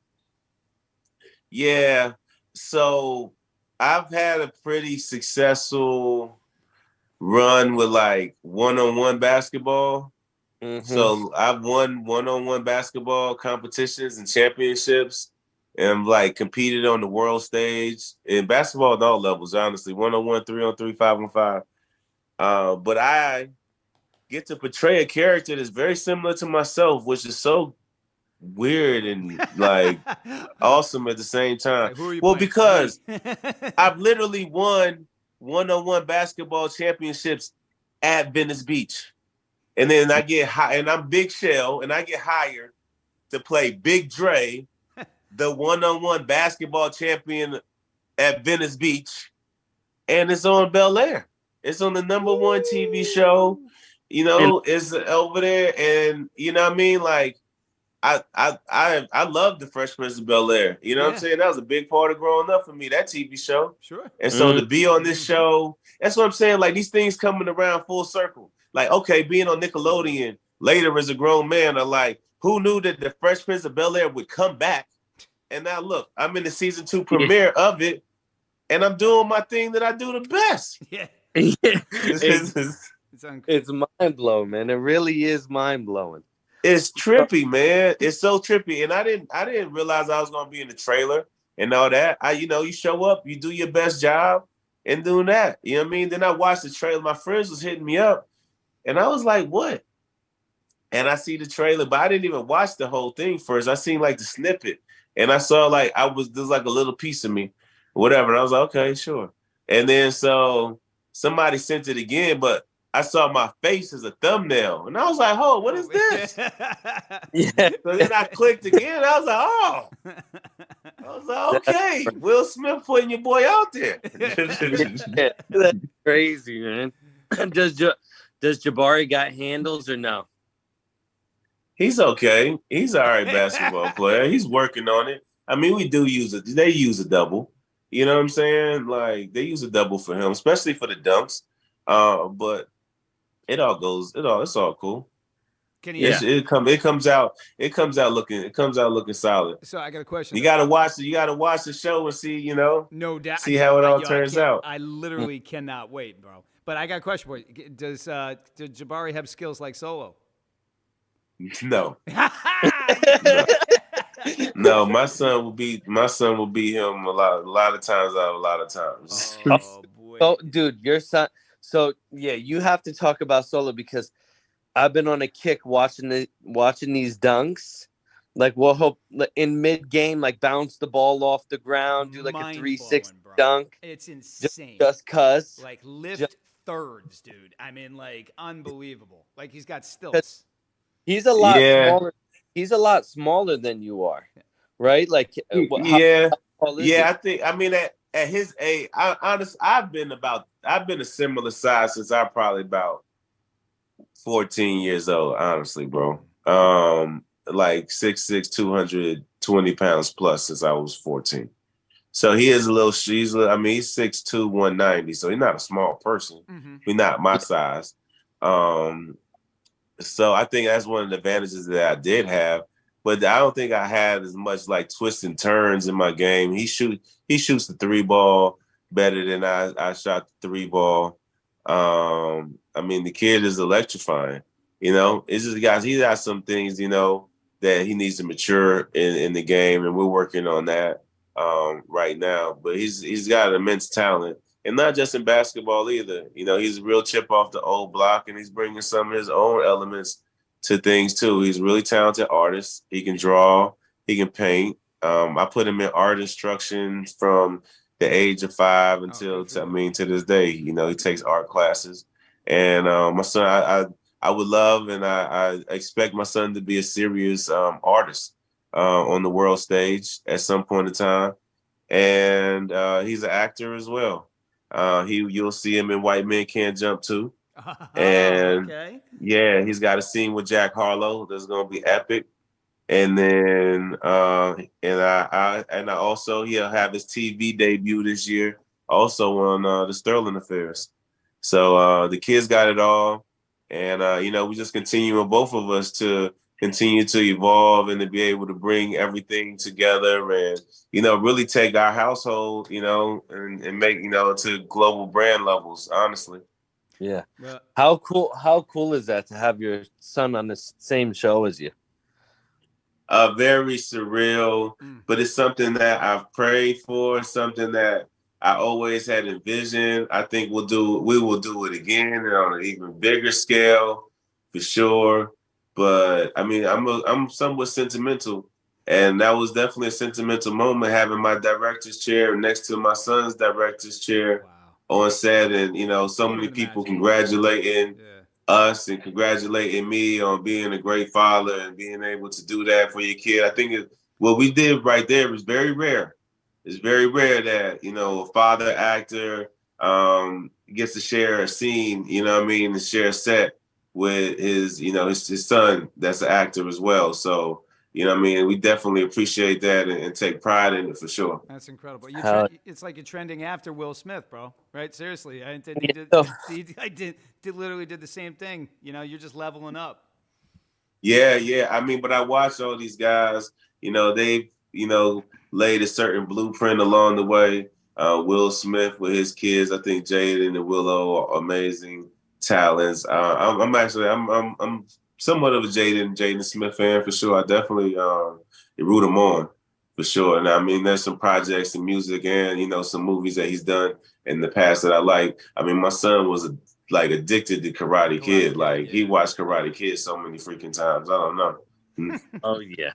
Yeah. So I've had a pretty successful run with like one-on-one basketball. Mm-hmm. So I've won one-on-one basketball competitions and championships, and like competed on the world stage in basketball at all levels, honestly, 1-on-1, 3-on-3, 5-on-5. But I get to portray a character that's very similar to myself, which is so weird and like awesome at the same time. Well, because I've literally won one-on-one basketball championships at Venice Beach. And then I get high, and I'm Big Shell, and I get hired to play Big Dre, the one-on-one basketball champion at Venice Beach. And it's on Bel Air. It's on the #1 TV show. It's over there. And you know what I mean? Like, I love the Fresh Prince of Bel Air. You know what I'm saying? That was a big part of growing up for me, that TV show. Sure. And so to be on this show, that's what I'm saying. Like, these things coming around full circle. Like, okay, being on Nickelodeon later as a grown man, I'm like, who knew that the Fresh Prince of Bel Air would come back? And now look, I'm in the season 2 premiere of it, and I'm doing my thing that I do the best. Yeah. It's mind blowing, man. It really is mind blowing. It's trippy, man. It's so trippy. And I didn't realize I was gonna be in the trailer and all that. You show up, you do your best job and doing that. You know what I mean? Then I watched the trailer. My friends was hitting me up, and I was like, what? And I see the trailer, but I didn't even watch the whole thing first. I seen like the snippet, and I saw like there's like a little piece of me, whatever. And I was like, okay, sure. And then so somebody sent it again, but I saw my face as a thumbnail, and I was like, "Oh, what is this?" Yeah. So then I clicked again. I was like, "Oh," I was like, "Okay, Will Smith putting your boy out there." That's crazy, man. Does Jabari got handles or no? He's okay. He's all right basketball player. He's working on it. I mean, they use a double. You know what I'm saying? Like, they use a double for him, especially for the dunks. But it's all cool. Can he? Yeah. It comes out looking solid. So I got a question. You gotta watch the show and see, No doubt. see how it all Yo, I turns can't. out. I literally cannot wait, bro. But I got a question for you. Does Jabari have skills like Solo? No. Yeah. No, my son will beat him a lot of times out of a lot of times. Oh boy. So, dude, your son. So yeah, you have to talk about Solo because I've been on a kick watching these dunks. Like we'll hope in mid game, like bounce the ball off the ground, do like a 360 bro. dunk. It's insane. Just cause. Like lift thirds, dude. I mean, like unbelievable. Like he's got stilts. He's a lot Yeah. smaller. He's a lot smaller than you are, right? Like, Yeah. how tall is Yeah, he? I mean at his age, I've been a similar size since I'm probably about 14 years old, honestly, bro. Like 6'6", 220 pounds plus since I was 14. So he is he's 6'2", 190, so he's not a small person. Mm-hmm. He's not my size. So I think that's one of the advantages that I did have. But I don't think I had as much like twists and turns in my game. He shoots the three ball better than I shot the three ball. I mean, the kid is electrifying. It's just guys. He got some things, that he needs to mature in the game, and we're working on that right now. But he's got immense talent, and not just in basketball either. He's a real chip off the old block, and he's bringing some of his own elements to things too. He's a really talented artist. He can draw. He can paint. I put him in art instruction from the age of 5 until to this day. He takes art classes, and my son, I would love and I expect my son to be a serious artist on the world stage at some point in time, and he's an actor as well. You'll see him in White Men Can't Jump too. And yeah, he's got a scene with Jack Harlow that's gonna be epic. And then and I also he'll have his TV debut this year, also on the Sterling Affairs. So the kids got it all, and we just continuing both of us to continue to evolve and to be able to bring everything together and really take our household and make to global brand levels. Honestly. Yeah. How cool is that to have your son on the same show as you? Very surreal, but it's something that I've prayed for, something that I always had envisioned. I think we will do it again on an even bigger scale for sure. But I mean, I'm somewhat sentimental, and that was definitely a sentimental moment having my director's chair next to my son's director's chair on set, and so many people congratulating us and congratulating me on being a great father and being able to do that for your kid. I think what we did right there was very rare. It's very rare that a father actor gets to share a scene, and share a set with his son that's an actor as well. So we definitely appreciate that and take pride in it for sure. That's incredible. It's like you're trending after Will Smith, bro. Right? Seriously, I did literally did the same thing. You're just leveling up. Yeah. I mean, but I watched all these guys. They've laid a certain blueprint along the way. Will Smith with his kids. I think Jaden and Willow are amazing talents. I'm somewhat of a Jaden Smith fan for sure. I definitely root him on for sure. And I mean, there's some projects and music and some movies that he's done in the past that I like. I mean, my son was addicted to Karate Kid. He watched Karate Kid so many freaking times. I don't know. Oh yeah.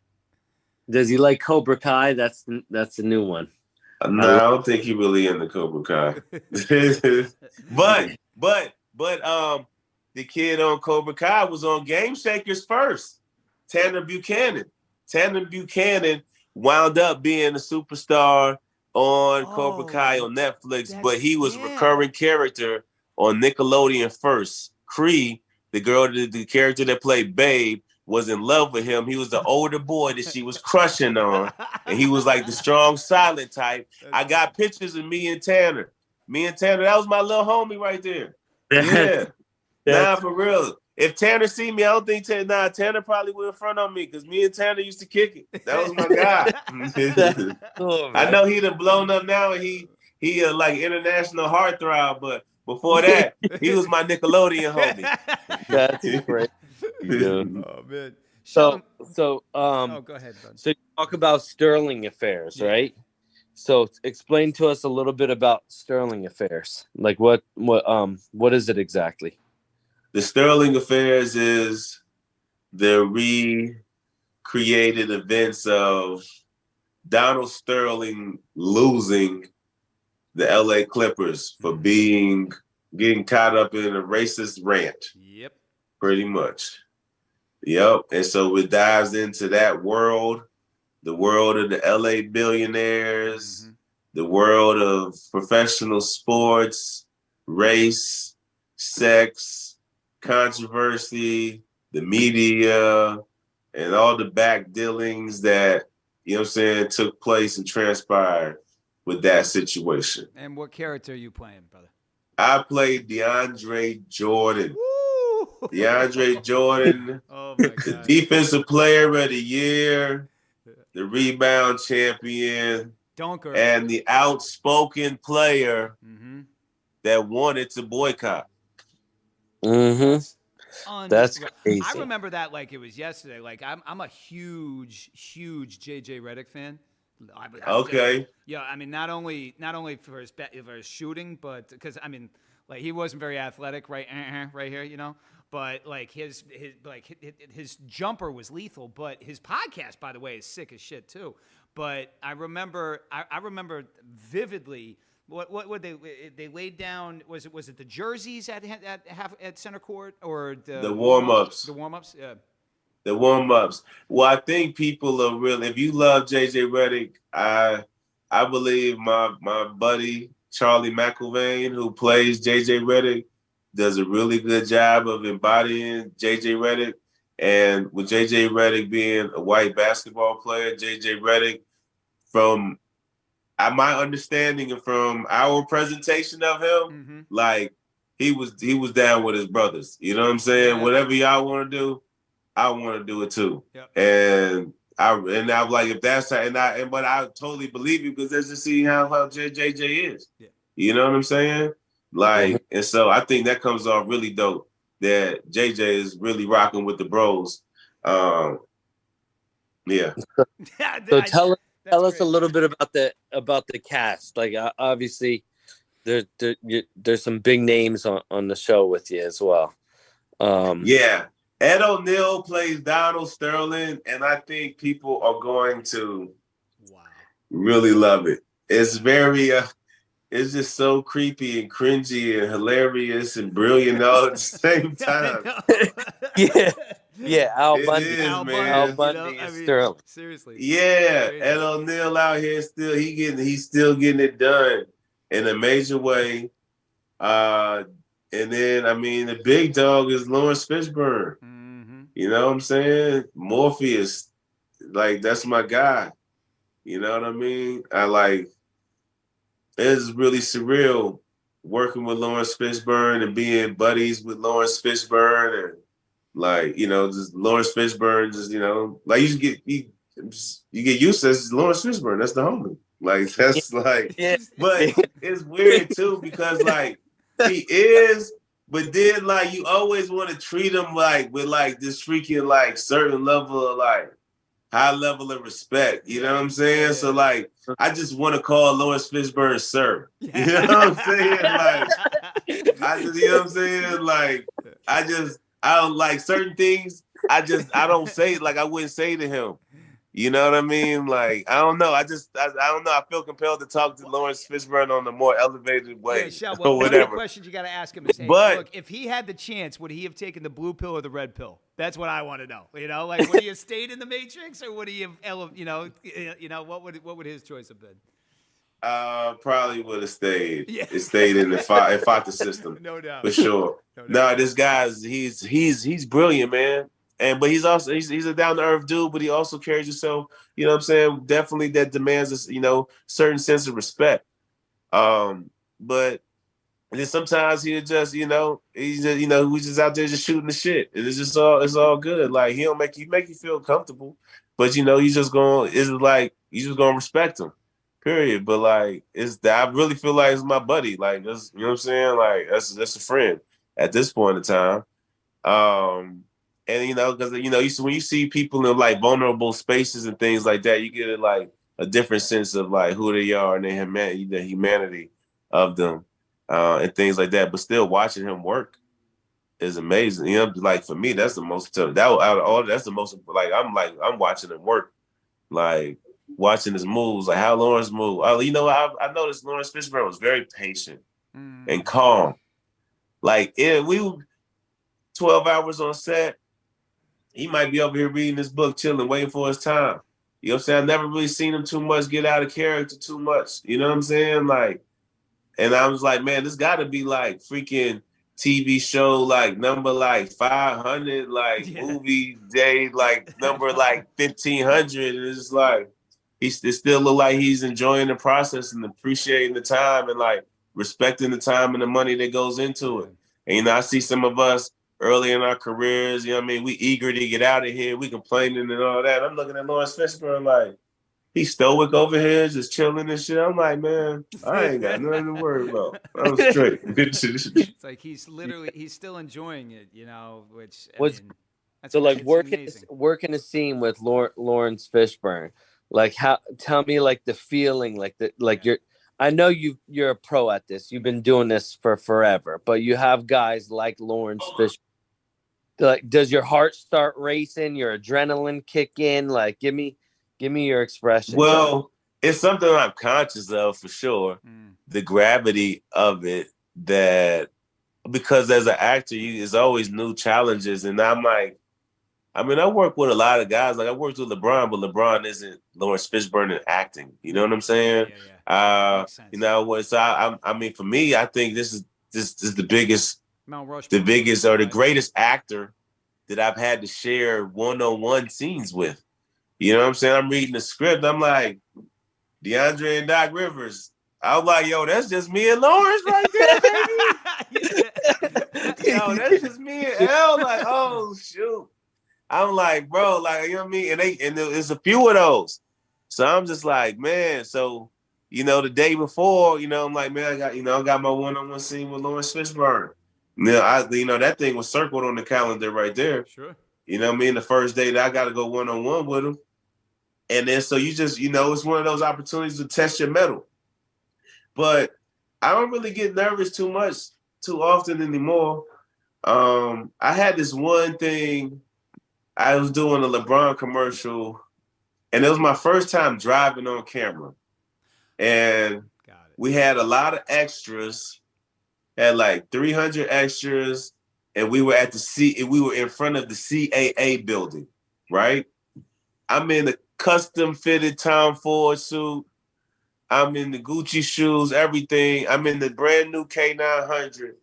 Does he like Cobra Kai? That's the new one. No, I don't think he really into Cobra Kai. but the kid on Cobra Kai was on Game Shakers first. Tanner Buchanan. Tanner Buchanan wound up being a superstar on Cobra Kai on Netflix, but he was a recurring character on Nickelodeon first. Cree, the character that played Babe, was in love with him. He was the older boy that she was crushing on, and he was like the strong, silent type. I got pictures of me and Tanner. That was my little homie right there. Yeah. Nah, That's for real. If Tanner see me, I don't think Tanner probably would in front of me because me and Tanner used to kick it. That was my guy. that's cool, I man. know he done blown up now and he like international heartthrob, but before that, he was my Nickelodeon That's homie. great, dude. Oh man, So, Sheldon. so, Oh, go ahead, bud. so you talk about Sterling affairs, Yeah. right? So explain to us a little bit about Sterling affairs. Like what is it exactly? The Sterling Affairs is the recreated events of Donald Sterling losing the LA Clippers for getting caught up in a racist rant, Yep. pretty much. Yep. And so it dives into that world, the world of the LA billionaires, the world of professional sports, race, sex, controversy, the media, and all the back dealings that, you know what I'm saying, took place and transpired with that situation. And what character are you playing, brother? I played DeAndre Jordan. Woo! DeAndre Jordan, Oh my the God. defensive player of the year, the rebound champion, Dunker. and the outspoken player that wanted to boycott. Mm-hmm. That's crazy. I remember that like it was yesterday. Like I'm a huge JJ Redick fan. Okay. Yeah, I mean not only for his shooting, but because I mean like he wasn't very athletic, right? Right here, you know. But like his jumper was lethal. But his podcast, by the way, is sick as shit too. But I remember vividly. What they laid down? Was it the jerseys at center court or the warm-ups? The warm-ups, yeah. The warm-ups. Well, I think people are really. If you love JJ Redick, I believe my buddy Charlie McIlvain, who plays JJ Redick, does a really good job of embodying JJ Redick. And with JJ Redick being a white basketball player, JJ Redick, from my understanding and from our presentation of him, like he was down with his brothers. You know what I'm saying? Yeah. Whatever y'all want to do, I want to do it too. Yep. And I'm like, if that's how, but I totally believe you because that's just see how JJ is. Yeah. You know what I'm saying? Like, and so I think that comes off really dope that JJ is really rocking with the bros. Yeah. So tell us great. a little bit about the cast. Like obviously, there's some big names on the show with you as well. Yeah, Ed O'Neill plays Donald Sterling, and I think people are going to really love it. It's very it's just so creepy and cringy and hilarious and brilliant all at the same time. Yeah, Al Bundy. It is, man. Al Bundy and Sterling. Seriously. Yeah, Ed O'Neill out here he's still getting it done in a major way. And then I mean the big dog is Lawrence Fishburne. You know what I'm saying? Morpheus, like that's my guy. You know what I mean? It's really surreal working with Lawrence Fishburne and being buddies with Lawrence Fishburne and like, you know, just Lawrence Fishburne, just, you know, like you get used to this, Lawrence Fishburne. That's the homie. Like that's like, but it's weird too because like he is, but then like you always want to treat him like with like this freaking like certain level of like high level of respect. You know what I'm saying? So like I just want to call Lawrence Fishburne sir. You know what I'm saying? Like you know what I'm saying? Like I don't like certain things. I don't say it like I wouldn't say to him. You know what I mean? Like, I don't know. I don't know. I feel compelled to talk to Lawrence Fishburne on a more elevated way. Yeah, Shel, well, one of the questions you got to ask him is, hey, look, if he had the chance, would he have taken the blue pill or the red pill? That's what I want to know. You know, like, would he have stayed in the Matrix or would he have, you know, what would his choice have been? Probably would have stayed. Yeah. It stayed in fought the system. No doubt. For sure. No, this guy's he's brilliant, man. But he's a down to earth dude, but he also carries himself, you know what I'm saying? Definitely that demands a, you know, certain sense of respect. But And then sometimes he'll just, he's just, we just out there just shooting the shit. And it's all good. Like he don't make you feel comfortable. But you just gonna respect him. Period. But like I really feel like it's my buddy. Like that's you know what I'm saying? Like that's a friend at this point in time. And because when you see people in like vulnerable spaces and things like that, you get like a different sense of like who they are and the humanity of them, and things like that. But still, watching him work is amazing. Like for me, that's the most that out of all that's the most like I'm watching him work, like watching his moves, like how Lawrence moved. I noticed Lawrence Fishburne was very patient and calm. Like we were 12 hours on set. He might be over here reading this book, chilling, waiting for his time. You know what I'm saying? I never really seen him too much get out of character too much. You know what I'm saying? Like, and I was like, man, this got to be like freaking TV show like number like 500, like movie day like number like 1500. And it's just like it still look like he's enjoying the process and appreciating the time and like respecting the time and the money that goes into it. And I see some of us early in our careers, you know what I mean? We eager to get out of here. We complaining and all that. I'm looking at Lawrence Fishburne like, he's stoic over here, just chilling and shit. I'm like, man, I ain't got nothing to worry about. I'm straight. It's like he's still enjoying it, which that's so like amazing. working a scene with Lawrence Fishburne. Like tell me like the feeling, I know you're a pro at this. You've been doing this for forever, but you have guys like Lawrence Fishburne. Like, does your heart start racing? Your adrenaline kick in? Like, give me your expression. Well, it's something I'm conscious of for sure. The gravity of it, because as an actor, there's always new challenges, and I'm like, I work with a lot of guys. Like I worked with LeBron, but LeBron isn't Lawrence Fishburne in acting. You know what I'm saying? Makes sense. So for me, I think this is the biggest, Mount Rushmore, the biggest or the greatest actor that I've had to share one-on-one scenes with. You know what I'm saying? I'm reading the script. I'm like, DeAndre and Doc Rivers. I was like, yo, that's just me and Lawrence right there, baby. Yo, that's just me and L. Like, oh shoot. I'm like, bro, like, you know what I mean? And there's a few of those. So I'm just like, man. So, the day before, I'm like, man, I got my one-on-one scene with Lawrence Fishburne. That thing was circled on the calendar right there. Sure. You know what I mean? The first day that I got to go one-on-one with him. And then, so you just, it's one of those opportunities to test your mettle. But I don't really get nervous too often anymore. I had this one thing. I was doing a LeBron commercial, and it was my first time driving on camera. And we had a lot of extras, had like 300 extras, and we were we were in front of the CAA building, right? I'm in the custom fitted Tom Ford suit. I'm in the Gucci shoes, everything. I'm in the brand new K900.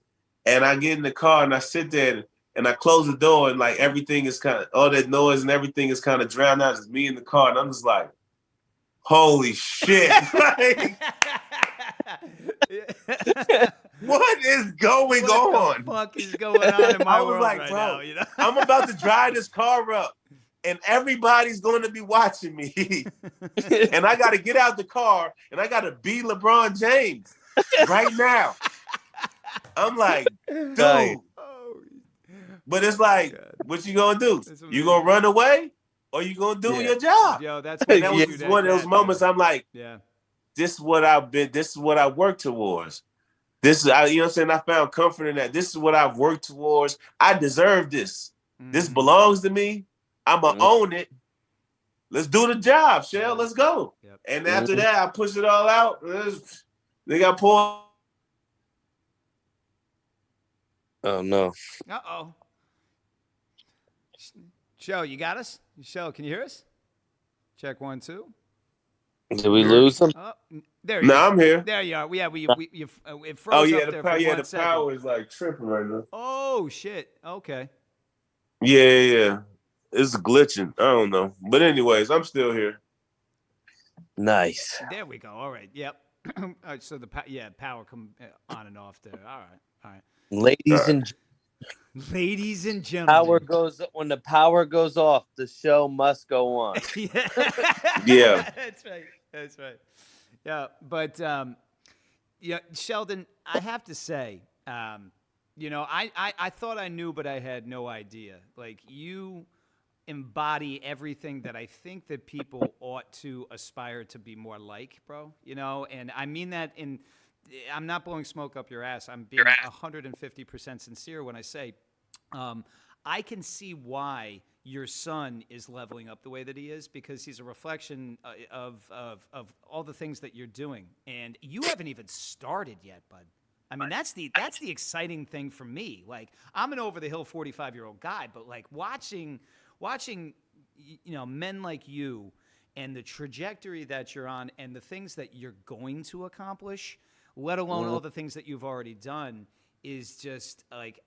And I get in the car and I sit there and I close the door and like everything is all that noise and everything is kind of drowned out. It's me in the car. And I'm just like, holy shit. Like, what is going on? What the fuck is going on in my world right now? I'm about to drive this car up and everybody's going to be watching me. And I got to get out the car and I got to be LeBron James right now. I'm like, dude. But it's like, what you going to do? You going to run away or you going to do your job? Yo, that's what that was one of those moments I'm like, this is what I work towards. You know what I'm saying? I found comfort in that. This is what I've worked towards. I deserve this. This belongs to me. I'm going to own it. Let's do the job, Shell. Let's go. Yep. And after that, I push it all out. They got pulled. Oh, no. Uh-oh. Shell, you got us? Shell, can you hear us? Check 1, 2. Did we lose him? Oh, there he is. No, I'm here. There you are. It froze up there for 1 second. The power is like tripping right now. Oh, shit. Okay. Yeah. It's glitching. I don't know. But anyways, I'm still here. Nice. There we go. All right. Yep. So power come on and off there. All right. Ladies and Ladies and power gentlemen. goes when the power goes off, the show must go on. Yeah. Yeah. That's right. Yeah, but yeah, Sheldon, I have to say, I thought I knew, but I had no idea. Like, you embody everything that I think that people ought to aspire to be more like, bro. And I mean that I'm not blowing smoke up your ass. I'm being 150% sincere when I say, I can see why your son is leveling up the way that he is, because he's a reflection of all the things that you're doing, and you haven't even started yet, bud. I mean, that's the exciting thing for me. Like, I'm an over the hill 45-year-old guy, but like watching men like you and the trajectory that you're on and the things that you're going to accomplish, let alone all the things that you've already done, is just like,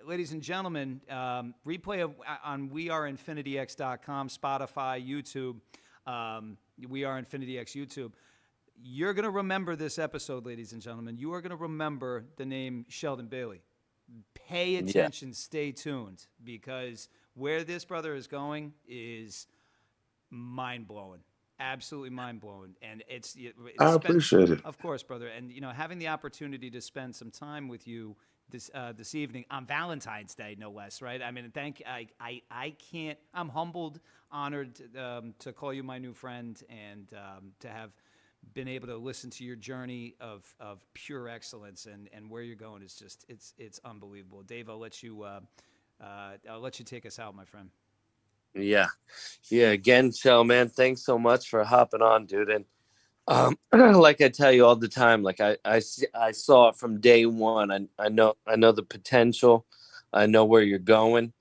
ladies and gentlemen, replay on weareinfinityx.com, Spotify, YouTube, We Are Infinity X YouTube. You're going to remember this episode, ladies and gentlemen. You are going to remember the name Sheldon Bailey. Pay attention, stay tuned, because where this brother is going is mind-blowing. Absolutely mind-blowing. And I appreciate it. Of course, brother. And, having the opportunity to spend some time with you this evening on Valentine's Day, no less, right? I mean, I can't, I'm humbled, honored to call you my new friend, and to have been able to listen to your journey of pure excellence and where you're going is just, it's unbelievable. Dave, I'll let you take us out, my friend. Yeah. Again, Shell, man, thanks so much for hopping on, dude. And like I tell you all the time, like I saw it from day one. I know the potential. I know where you're going,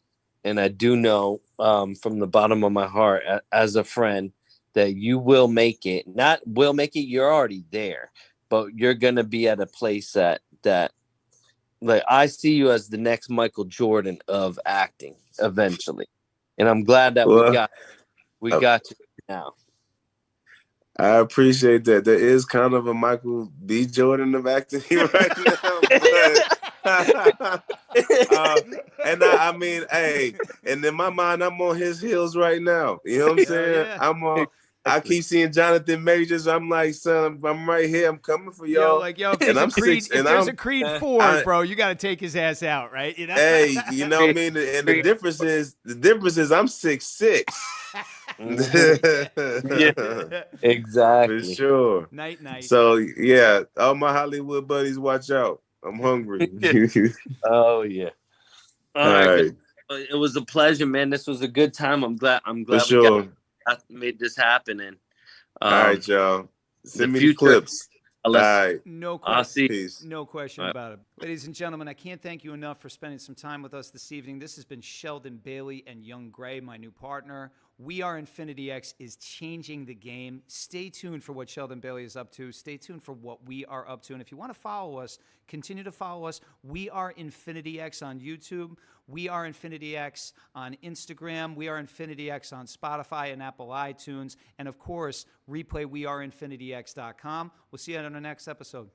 and I do know from the bottom of my heart, as a friend, that you will make it. Not will make it. You're already there, but you're gonna be at a place that like, I see you as the next Michael Jordan of acting eventually, and I'm glad that we got you now. I appreciate that. There is kind of a Michael B. Jordan of acting right now, and I mean, hey, and in my mind, I'm on his heels right now. You know what I'm saying? Yeah. I'm on. I keep seeing Jonathan Majors. I'm like, son, I'm right here. I'm coming for y'all. If there's a Creed 4, bro, you got to take his ass out, right? Hey, you know what I mean? And the difference is I'm 6'6". Yeah, exactly. For sure. Night. So yeah, all my Hollywood buddies, watch out. I'm hungry. Oh yeah. All right. It was a pleasure, man. This was a good time. I'm glad For sure. made this happen. And all right, y'all. Send me the clips. All right. No question. I'll see. Peace. No question about it. Ladies and gentlemen, I can't thank you enough for spending some time with us this evening. This has been Sheldon Bailey and Young Gray, my new partner. We Are Infinity X is changing the game. Stay tuned for what Sheldon Bailey is up to. Stay tuned for what we are up to. And if you want to follow us, continue to follow us. We Are Infinity X on YouTube. We Are Infinity X on Instagram. We Are Infinity X on Spotify and Apple iTunes. And of course, replay weareinfinityx.com. We'll see you on our next episode.